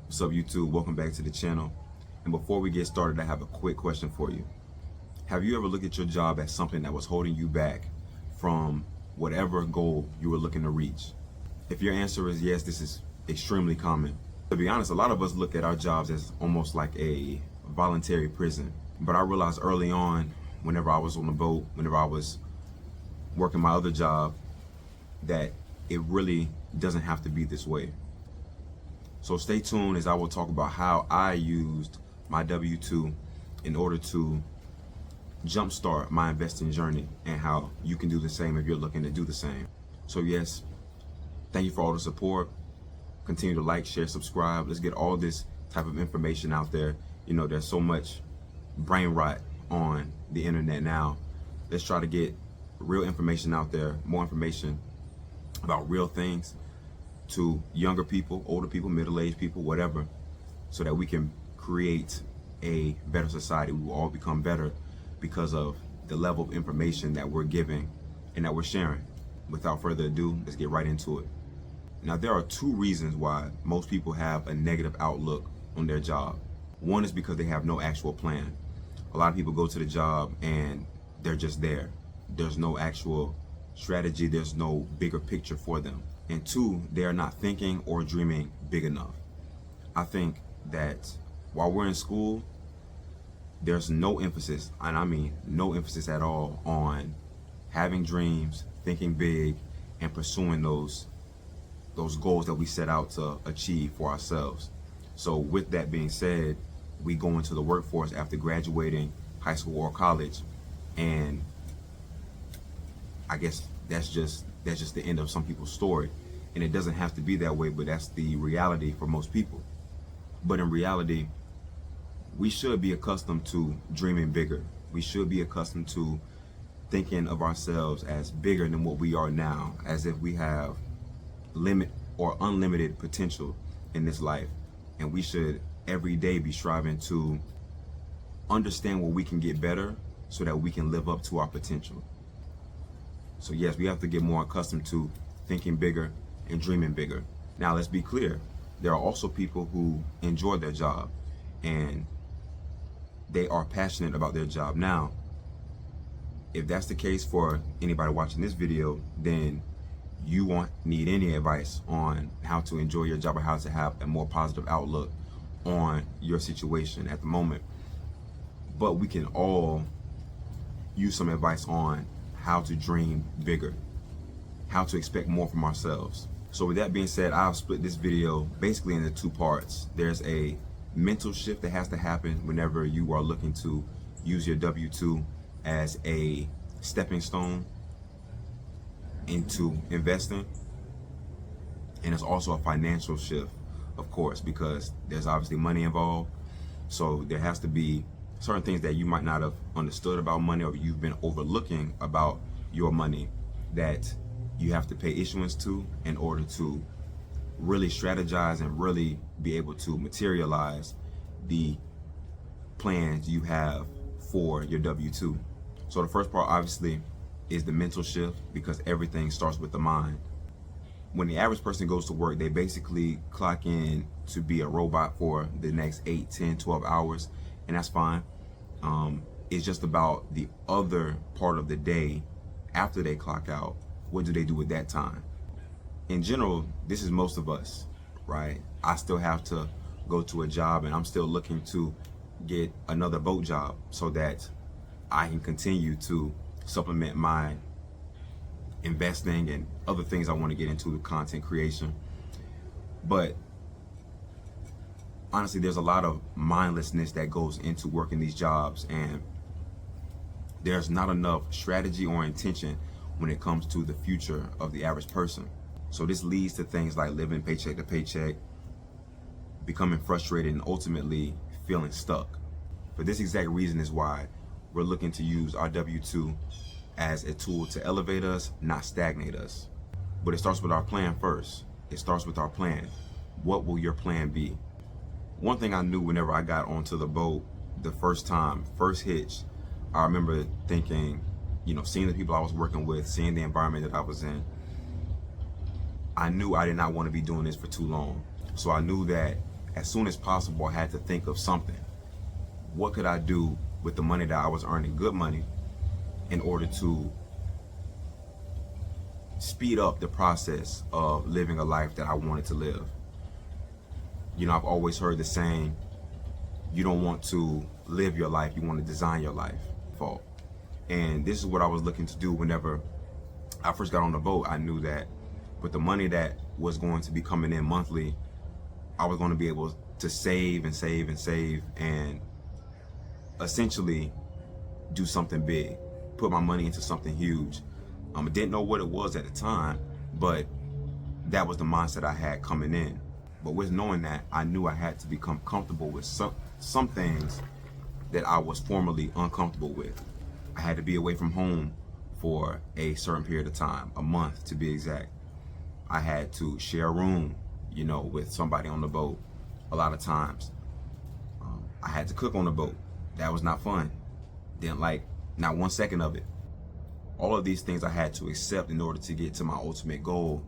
What's up, YouTube? Welcome back to the channel. And before we get started, I have a quick question for you. Have you ever looked at your job as something that was holding you back from whatever goal you were looking to reach? If your answer is yes, this is extremely common. To be honest, a lot of us look at our jobs as almost like a voluntary prison. But I realized early on, whenever I was on the boat, whenever I was working my other job, that it really doesn't have to be this way. So stay tuned as I will talk about how I used my W-2 in order to jumpstart my investing journey and how you can do the same if you're looking to do the same. So yes, thank you for all the support. Continue to like, share, subscribe. Let's get all this type of information out there. You know, there's so much brain rot on the internet now. Let's try to get real information out there, more information about real things to younger people, older people, middle-aged people, whatever, so that we can create a better society. We will all become better because of the level of information that we're giving and that we're sharing. Without further ado, let's get right into it. Now, there are two reasons why most people have a negative outlook on their job. One is because they have no actual plan. A lot of people go to the job and they're just there. There's no actual strategy. There's no bigger picture for them. And two, they are not thinking or dreaming big enough. I think that while we're in school, there's no emphasis, and I mean no emphasis at all, on having dreams, thinking big, and pursuing those goals that we set out to achieve for ourselves. So with that being said, we go into the workforce after graduating high school or college, and I guess that's just the end of some people's story. And it doesn't have to be that way, but that's the reality for most people. But in reality, we should be accustomed to dreaming bigger. We should be accustomed to thinking of ourselves as bigger than what we are now, as if we have limit or unlimited potential in this life. And we should every day be striving to understand where we can get better so that we can live up to our potential. So yes, we have to get more accustomed to thinking bigger and dreaming bigger. Now, let's be clear. There are also people who enjoy their job and they are passionate about their job. Now, if that's the case for anybody watching this video, then you won't need any advice on how to enjoy your job or how to have a more positive outlook on your situation at the moment. But we can all use some advice on how to dream bigger, how to expect more from ourselves. So with that being said, I've split this video basically into two parts. There's a mental shift that has to happen whenever you are looking to use your W-2 as a stepping stone into investing. And it's also a financial shift, of course, because there's obviously money involved. So there has to be certain things that you might not have understood about money, or you've been overlooking about your money, that you have to pay issuance to in order to really strategize and really be able to materialize the plans you have for your W-2. So the first part obviously is the mental shift, because everything starts with the mind. When the average person goes to work, they basically clock in to be a robot for the next 8, 10, 12 hours, and that's fine. It's just about the other part of the day after they clock out. What do they do with that time? In general, this is most of us, right? I still have to go to a job, and I'm still looking to get another boat job so that I can continue to supplement my investing and other things I want to get into, the content creation. But honestly, there's a lot of mindlessness that goes into working these jobs, and there's not enough strategy or intention when it comes to the future of the average person. So this leads to things like living paycheck to paycheck, becoming frustrated, and ultimately feeling stuck. For this exact reason is why we're looking to use our W-2 as a tool to elevate us, not stagnate us. But it starts with our plan first. It starts with our plan. What will your plan be? One thing I knew whenever I got onto the boat the first time, first hitch, I remember thinking, you know, seeing the people I was working with, seeing the environment that I was in, I knew I did not want to be doing this for too long. So I knew that as soon as possible, I had to think of something. What could I do with the money that I was earning, good money, in order to speed up the process of living a life that I wanted to live? You know, I've always heard the saying, you don't want to live your life, you want to design your life. And this is what I was looking to do whenever I first got on the boat. I knew that with the money that was going to be coming in monthly, I was going to be able to save and save and save and essentially do something big, put my money into something huge. I didn't know what it was at the time, but that was the mindset I had coming in. But with knowing that, I knew I had to become comfortable with some things that I was formerly uncomfortable with. I had to be away from home for a certain period of time, a month to be exact. I had to share a room, you know, with somebody on the boat a lot of times. I had to cook on the boat. That was not fun. Didn't like not 1 second of it. All of these things I had to accept in order to get to my ultimate goal,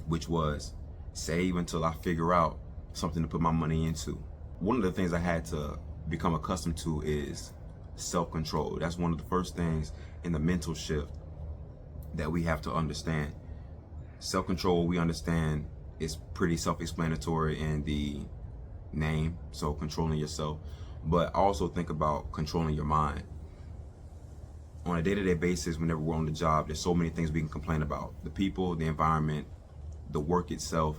which was save until I figure out something to put my money into. One of the things I had to become accustomed to is self-control. That's one of the first things in the mental shift that we have to understand. Self-control, we understand, is pretty self-explanatory in the name, so controlling yourself. But also think about controlling your mind. On a day-to-day basis, whenever we're on the job, there's so many things we can complain about. The people, the environment, the work itself.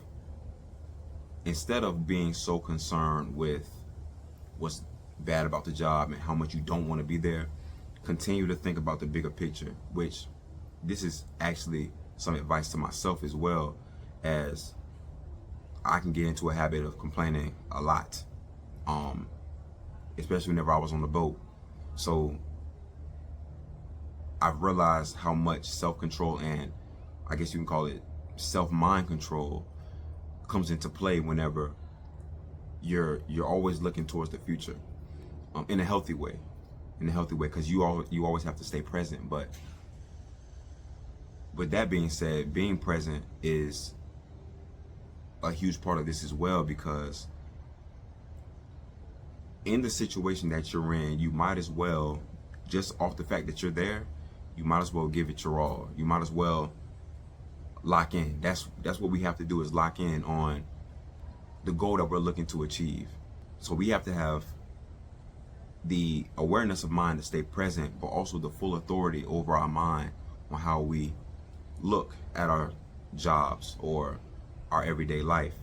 Instead of being so concerned with what's bad about the job and how much you don't want to be there, continue to think about the bigger picture, which this is actually some advice to myself as well, as I can get into a habit of complaining a lot, especially whenever I was on the boat. So I've realized how much self-control, and I guess you can call it self-mind control, comes into play whenever you're always looking towards the future, in a healthy way, because you always have to stay present. But with that being said, being present is a huge part of this as well, because in the situation that you're in, you might as well, just off the fact that you're there, you might as well give it your all. You might as well lock in. That's what we have to do, is lock in on the goal that we're looking to achieve. So we have to have the awareness of mind to stay present, but also the full authority over our mind on how we look at our jobs or our everyday life.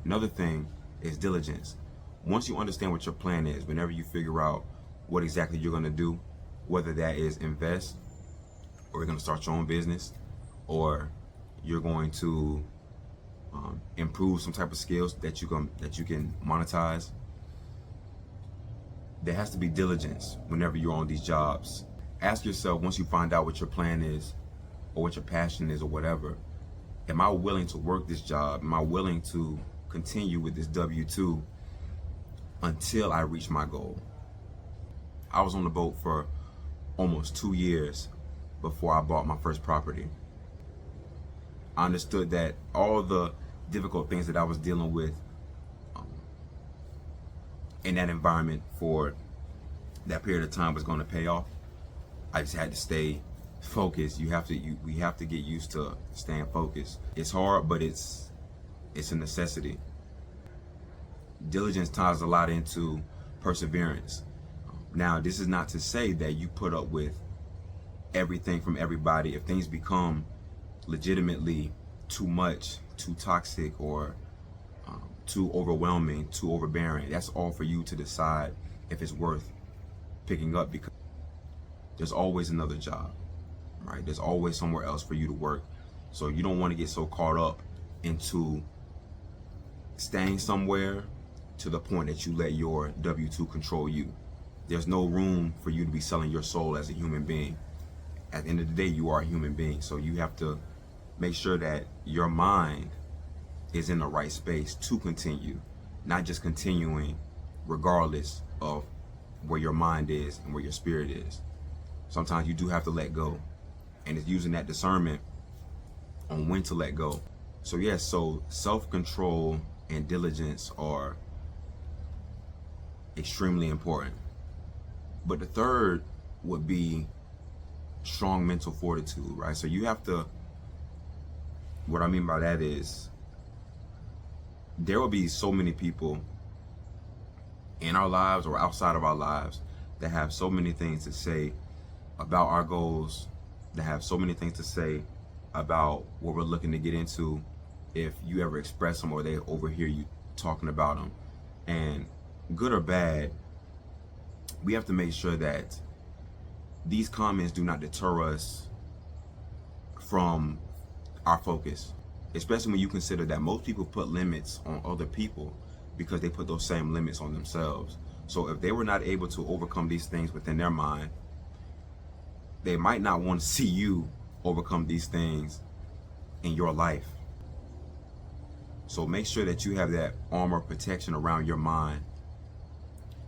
Another thing is diligence. Once you understand what your plan is, whenever you figure out what exactly you're going to do, whether that is invest, or you're going to start your own business, or you're going to improve some type of skills that you can monetize, there has to be diligence whenever you're on these jobs. Ask yourself, once you find out what your plan is or what your passion is or whatever, am I willing to work this job? Am I willing to continue with this W-2 until I reach my goal? I was on the boat for almost 2 years before I bought my first property. I understood that all the difficult things that I was dealing with in that environment for that period of time was going to pay off. I just had to stay focused. We have to get used to staying focused. It's hard, but it's a necessity. Diligence ties a lot into perseverance. Now, this is not to say that you put up with everything from everybody. If things become legitimately too much, too toxic, or too overwhelming, too overbearing, that's all for you to decide if it's worth picking up, because there's always another job, right? There's always somewhere else for you to work. So you don't want to get so caught up into staying somewhere to the point that you let your W-2 control you. There's no room for you to be selling your soul as a human being. At the end of the day, you are a human being. So you have to make sure that your mind is in the right space to continue, not just continuing regardless of where your mind is and where your spirit is. Sometimes you do have to let go, and it's using that discernment on when to let go. So yes, so self-control and diligence are extremely important. But the third would be strong mental fortitude, right? So you have to, what I mean by that is, there will be so many people in our lives or outside of our lives that have so many things to say about our goals, that have so many things to say about what we're looking to get into, if you ever express them or they overhear you talking about them. And good or bad, we have to make sure that these comments do not deter us from our focus, especially when you consider that most people put limits on other people because they put those same limits on themselves. So if they were not able to overcome these things within their mind, they might not want to see you overcome these things in your life. So make sure that you have that armor protection around your mind,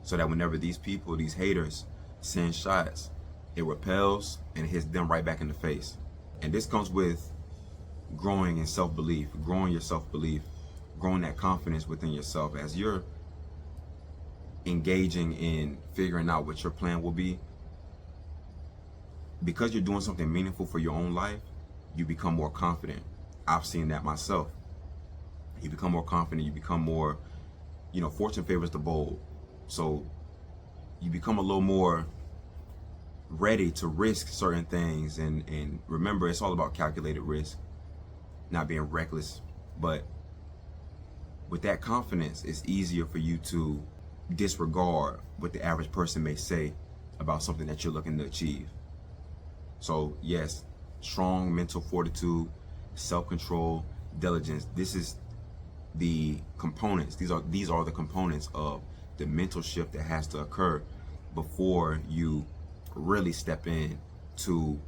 so that whenever these people, these haters, send shots, it repels and it hits them right back in the face. And this comes with growing in self-belief, growing your self-belief, growing that confidence within yourself. As you're engaging in figuring out what your plan will be, because you're doing something meaningful for your own life, you become more confident. I've seen that myself. You become more confident, you become more, fortune favors the bold. So you become a little more ready to risk certain things. And remember, it's all about calculated risk, not being reckless. But with that confidence, it's easier for you to disregard what the average person may say about something that you're looking to achieve. So yes, strong mental fortitude, self-control, diligence. This is the components. These are the components of the mental shift that has to occur before you really step in to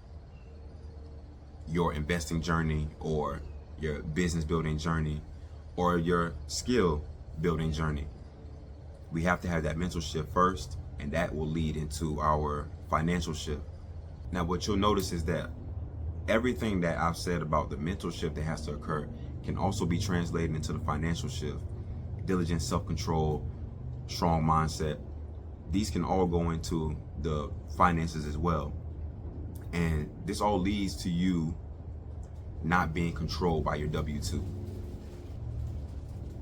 your investing journey or your business building journey or your skill building journey. We have to have that mental shift first, and that will lead into our financial shift. Now, what you'll notice is that everything that I've said about the mental shift that has to occur can also be translated into the financial shift. Diligence, self-control, strong mindset. These can all go into the finances as well. And this all leads to you not being controlled by your W-2.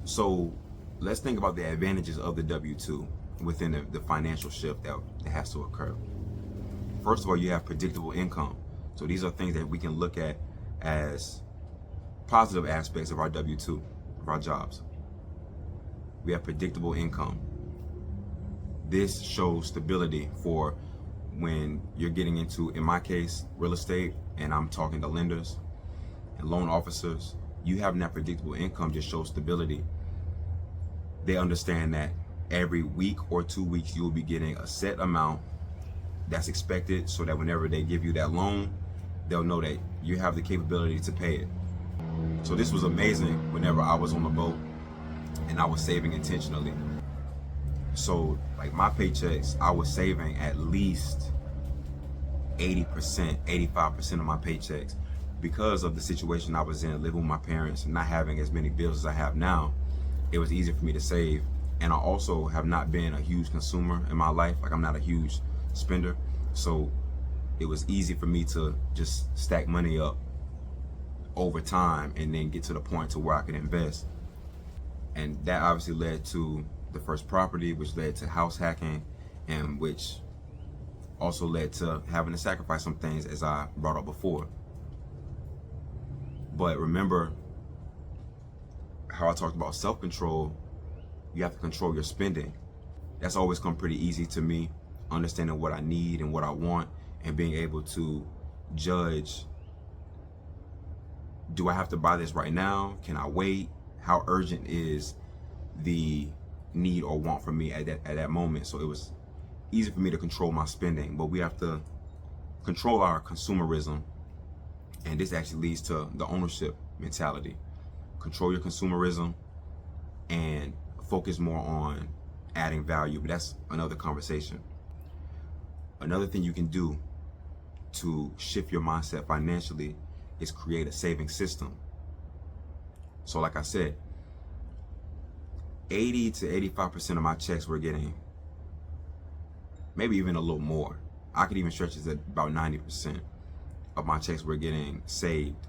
So let's think about the advantages of the W-2 within the financial shift that has to occur. First of all, you have predictable income. So these are things that we can look at as positive aspects of our W-2, of our jobs. We have predictable income. This shows stability for when you're getting into, in my case, real estate, and I'm talking to lenders and loan officers. You having that predictable income just shows stability. They understand that every week or 2 weeks you will be getting a set amount that's expected, so that whenever they give you that loan, they'll know that you have the capability to pay it. So this was amazing whenever I was on the boat and I was saving intentionally. So like my paychecks, I was saving at least 80%, 85% of my paychecks because of the situation I was in, living with my parents and not having as many bills as I have now. It was easy for me to save. And I also have not been a huge consumer in my life. Like, I'm not a huge spender. So it was easy for me to just stack money up over time and then get to the point to where I could invest. And that obviously led to the first property, which led to house hacking, and which also led to having to sacrifice some things, as I brought up before. But remember how I talked about self-control. You have to control your spending. That's always come pretty easy to me, understanding what I need and what I want, and being able to judge, do I have to buy this right now? Can I wait? How urgent is the need or want for me at that moment? So it was easy for me to control my spending. But we have to control our consumerism, and this actually leads to the ownership mentality. Control your consumerism and focus more on adding value. But that's another conversation. Another thing you can do to shift your mindset financially is create a saving system. So like I said, 80 to 85% of my checks were getting, maybe even a little more. I could even stretch it at about 90% of my checks were getting saved.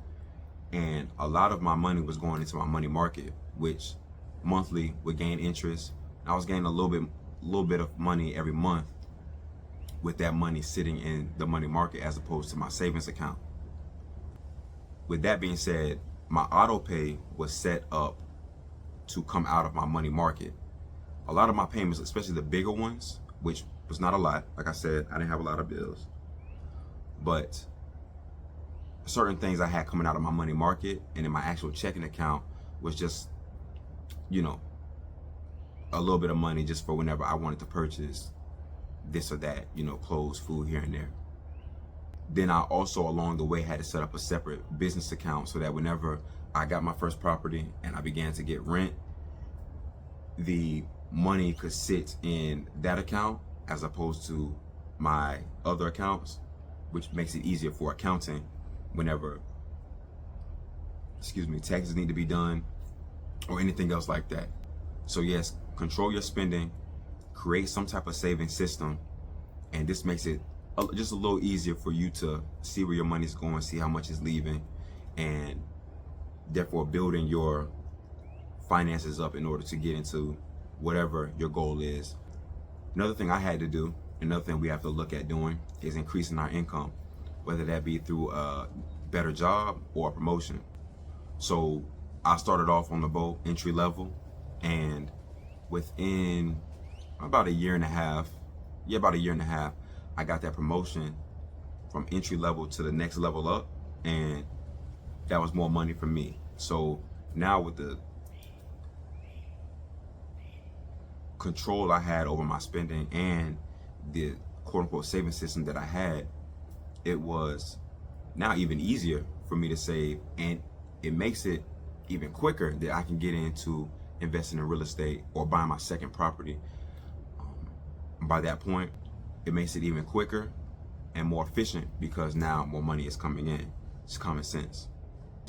And a lot of my money was going into my money market, which monthly would gain interest. I was gaining a little bit of money every month with that money sitting in the money market as opposed to my savings account. With that being said, my auto pay was set up to come out of my money market. A lot of my payments, especially the bigger ones, which was not a lot, like I said, I didn't have a lot of bills, but certain things I had coming out of my money market and in my actual checking account was just, you know, a little bit of money just for whenever I wanted to purchase this or that, you know, clothes, food here and there. Then I also along the way had to set up a separate business account so that whenever I got my first property and I began to get rent, the money could sit in that account as opposed to my other accounts, which makes it easier for accounting whenever, taxes need to be done or anything else like that. So yes, control your spending, create some type of saving system, and this makes it just a little easier for you to see where your money's going, see how much is leaving, and therefore building your finances up in order to get into whatever your goal is. Another thing I had to do, another thing we have to look at doing is increasing our income, whether that be through a better job or a promotion. So I started off on the boat entry level, and within about a year and a half, I got that promotion from entry level to the next level up, and that was more money for me. So now with the control I had over my spending and the quote unquote saving system that I had, it was now even easier for me to save, and it makes it even quicker that I can get into investing in real estate or buying my second property. By that point, it makes it even quicker and more efficient because now more money is coming in. It's common sense.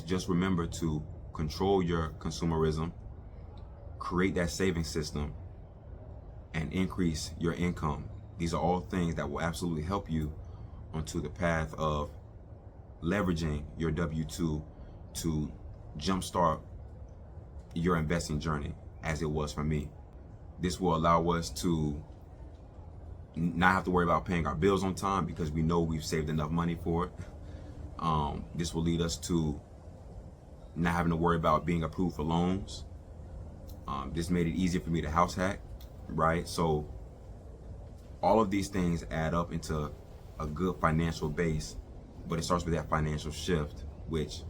Just remember to control your consumerism, create that saving system, and increase your income. These are all things that will absolutely help you onto the path of leveraging your W-2 to jumpstart your investing journey as it was for me. This will allow us to not have to worry about paying our bills on time because we know we've saved enough money for it. This will lead us to not having to worry about being approved for loans. This made it easier for me to house hack, right? So all of these things add up into a good financial base, but it starts with that financial shift, which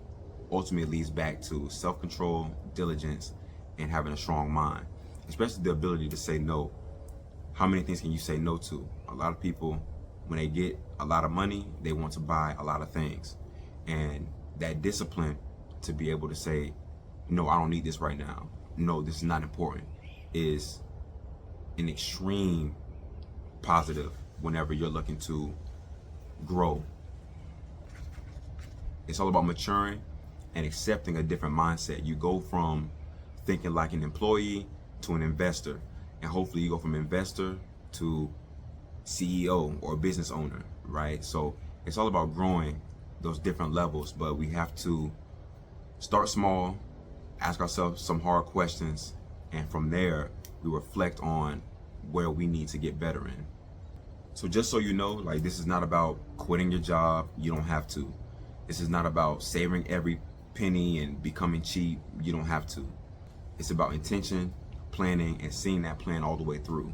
ultimately leads back to self-control, diligence, and having a strong mind, especially the ability to say no. How many things can you say no to? A lot of people, when they get a lot of money, they want to buy a lot of things. And that discipline to be able to say, no, I don't need this right now. No, this is not important, is an extreme positive whenever you're looking to grow. It's all about maturing and accepting a different mindset. You go from thinking like an employee to an investor. And hopefully you go from investor to CEO or business owner, right? So it's all about growing those different levels, but we have to start small, ask ourselves some hard questions, and from there, we reflect on where we need to get better in. So just so you know, like, this is not about quitting your job. You don't have to. This is not about saving every penny and becoming cheap. You don't have to. It's about intention, planning, and seeing that plan all the way through.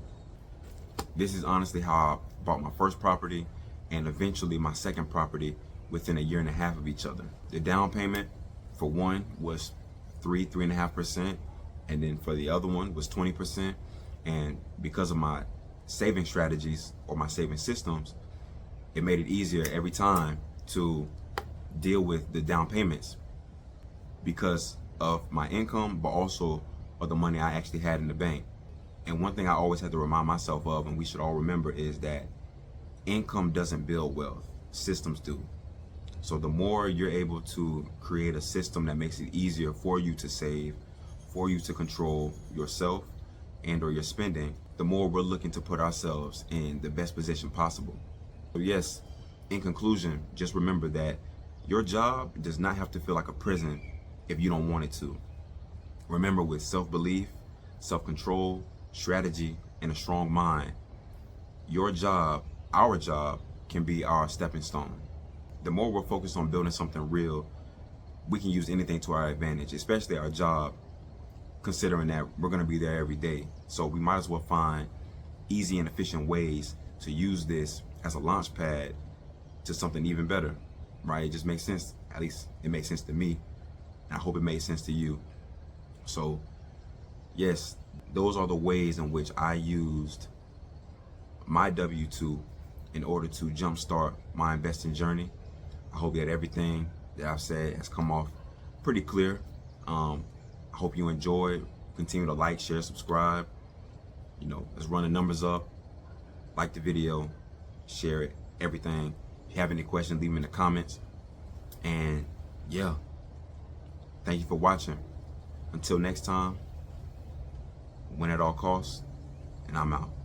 This is honestly how I bought my first property and eventually my second property within a year and a half of each other. The down payment for one was 3.5%, and then for the other one was 20%. And because of my saving strategies or my saving systems, it made it easier every time to deal with the down payments because of my income, but also of the money I actually had in the bank. And one thing I always have to remind myself of, and we should all remember, is that income doesn't build wealth, systems do. So the more you're able to create a system that makes it easier for you to save, for you to control yourself, and or your spending, the more we're looking to put ourselves in the best position possible. So yes, in conclusion, just remember that your job does not have to feel like a prison if you don't want it to. Remember, with self-belief, self-control, strategy, and a strong mind, your job, our job, can be our stepping stone. The more we're focused on building something real, we can use anything to our advantage, especially our job, considering that we're going to be there every day. So we might as well find easy and efficient ways to use this as a launch pad to something even better, right? It just makes sense. At least it makes sense to me. And I hope it made sense to you. So yes, those are the ways in which I used my W-2 in order to jumpstart my investing journey. I hope that everything that I've said has come off pretty clear. I hope you enjoyed. Continue to like, share, subscribe. Let's run the numbers up. Like the video, share it, everything. If you have any questions, leave them in the comments. And yeah, thank you for watching. Until next time, win at all costs, and I'm out.